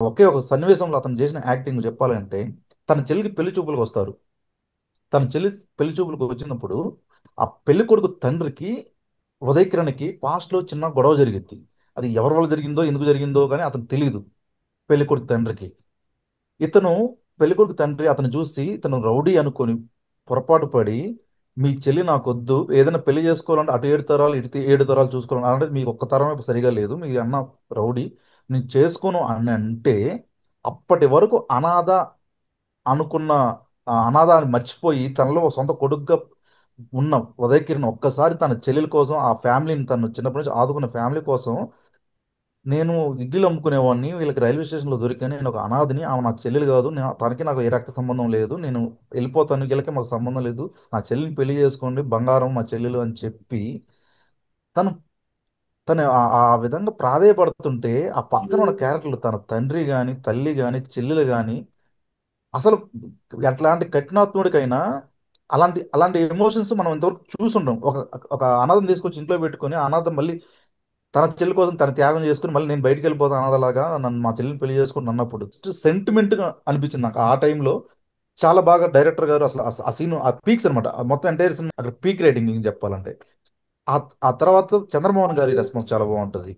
ఒకే ఒక సన్నివేశంలో అతను చేసిన యాక్టింగ్ చెప్పాలంటే, తన చెల్లికి పెళ్లి చూపులకు వస్తారు. తన చెల్లి పెళ్లి చూపులకు వచ్చినప్పుడు ఆ పెళ్లి కొడుకు తండ్రికి ఉదయ్ కిరణ్‌కి పాస్ట్‌లో చిన్న గొడవ జరిగిద్ది. అది ఎవరి వల్ల జరిగిందో, ఎందుకు జరిగిందో గాని అతనికి తెలీదు. పెళ్లి కొడుకు తండ్రికి. ఇతను పెళ్ళికొడుకు తండ్రి అతను చూసి ఇతను రౌడీ అనుకొని పొరపాటు పడి, మీ చెల్లి నాకొద్దు, ఏదైనా పెళ్లి చేసుకోవాలంటే అటు 7 తరాలు, ఇటు 7 తరాలు చూసుకోవాలి అంటే మీకు ఒక్క తరమే సరిగా లేదు, మీ అన్న రౌడీ, నేను చేసుకోను అని అంటే, అప్పటి వరకు అనాథ అనుకున్న ఆ అనాథ అని మర్చిపోయి తనలో ఒక సొంత కొడుకుగా ఉన్న ఉదయ్ కిరణ్ ఒక్కసారి తన చెల్లెల కోసం ఆ ఫ్యామిలీని తను చిన్నప్పటి నుంచి ఆదుకున్న ఫ్యామిలీ కోసం నేను ఇడ్లీలు అమ్ముకునేవాడిని. వీళ్ళకి రైల్వే స్టేషన్‌లో దొరికాను. నేను ఒక అనాథని. ఆమె నాకు చెల్లెలు గాదు. తనకి నాకు ఏ రక్త సంబంధం లేదు. నేను ఎళ్ళిపోతాను. వీళ్ళకి మాకు సంబంధం లేదు. నా చెల్లిని పెళ్లి చేసుకోండి. బంగారం మా చెల్లెలు అని చెప్పి తను తను ఆ విధంగా ప్రాధేయపడుతుంటే, ఆ పక్కన ఉన్న క్యారెక్టర్‌లు తన తండ్రి గాని, తల్లి గాని, చెల్లెలు గాని అసలు ఎట్లాంటి కఠినాత్ముడికైనా అలాంటి అలాంటి ఎమోషన్స్ మనం ఇంతవరకు చూసుండం. ఒక ఒక అనాథని తీసుకొచ్చి ఇంట్లో పెట్టుకొని, ఆ అనాథ మళ్ళీ తన చెల్లి కోసం తను త్యాగం చేసుకొని మళ్ళీ నేను బయటికెళ్ళిపోతాను అనాథలాగా, నన్ను మా చెల్లిని పెళ్లి చేసుకుంటా అన్నప్పుడు సెంటిమెంట్‌గా అనిపించింది నాకు. ఆ టైంలో చాలా బాగా డైరెక్టర్ గారు అసలు ఆ సీన్ ఆ పీక్స్ అనమాట. మొత్తం ఎంటైర్ సినిమా అక్కడ పీక్ రేటింగ్ నిజం చెప్పాలంటే. ఆ ఆ తర్వాత చంద్రమోహన్ గారి రెస్పాన్స్ చాలా బాగుంటది.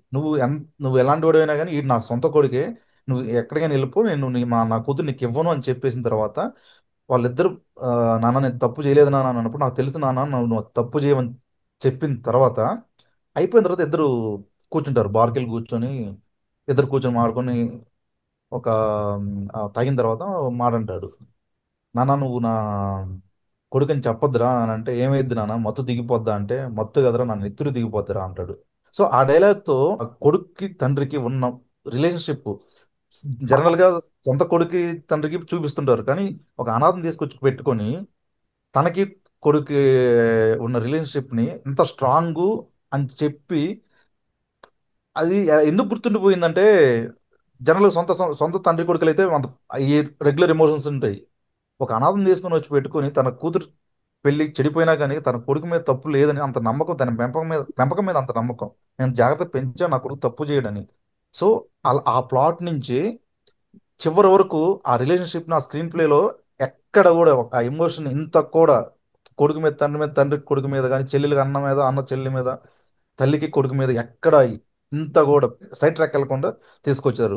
నువ్వు ఎలాంటి వాడివైనా గానీ ఈడు నాకు సొంత కొడుకే. నువ్వు ఎక్కడికైనా వెళ్ళిపో. నేను నా కూతురు నీకు ఇవ్వను అని చెప్పేసిన తర్వాత వాళ్ళిద్దరూ నాన్న నేను తప్పు చేయలేదు నాన్న అని అన్నప్పుడు, నాకు తెలుసు నాన్న నువ్వు నువ్వు తప్పు చేయవని చెప్పిన తర్వాత అయిపోయిన తర్వాత ఇద్దరు కూర్చుంటారు. బార్కెళ్ళి కూర్చొని ఇద్దరు కూర్చొని మాడుకొని ఒక తాగిన తర్వాత మాట అంటాడు. నాన్న నువ్వు నా కొడుకని చెప్పొద్దురా అని అంటే, ఏమైద్ది నాన్న మత్తు దిగిపోద్దా అంటే, మత్తు కదరా నా నెత్తురు దిగిపోద్దిరా అంటాడు. సో ఆ డైలాగ్తో ఆ కొడుక్కి తండ్రికి ఉన్న రిలేషన్షిప్ జనరల్గా సొంత కొడుకు తండ్రికి చూపిస్తుంటారు, కానీ ఒక అనాథం తీసుకొచ్చి పెట్టుకొని తనకి కొడుకు ఉన్న రిలేషన్షిప్ని ఇంత స్ట్రాంగ్ అని చెప్పి, అది ఎందుకు గుర్తుండిపోయిందంటే, జనరల్గా సొంత సొంత తండ్రి కొడుకులు అయితే అంత ఈ రెగ్యులర్ ఎమోషన్స్ ఉంటాయి. ఒక అనాథం తీసుకొని వచ్చి పెట్టుకొని తన కూతురు పెళ్లి చెడిపోయినా కానీ తన కొడుకు మీద తప్పు లేదని అంత నమ్మకం, తన పెంపకం మీద అంత నమ్మకం, నేను జాగ్రత్త పెంచా నా కొడుకు తప్పు చేయడని. సో అలా ఆ ప్లాట్ నుంచి చివరి వరకు ఆ రిలేషన్షిప్ నా స్క్రీన్ ప్లేలో ఎక్కడ కూడా ఆ ఎమోషన్ ఇంత కూడా కొడుకు మీద తండ్రి మీద, తండ్రి కొడుకు మీద కానీ, చెల్లెలుగా అన్న మీద, అన్న చెల్లి మీద, తల్లికి కొడుకు మీద ఎక్కడ ఇంత కూడా సైడ్ ట్రాక్ వెళ్లకుండా తీసుకొచ్చారు.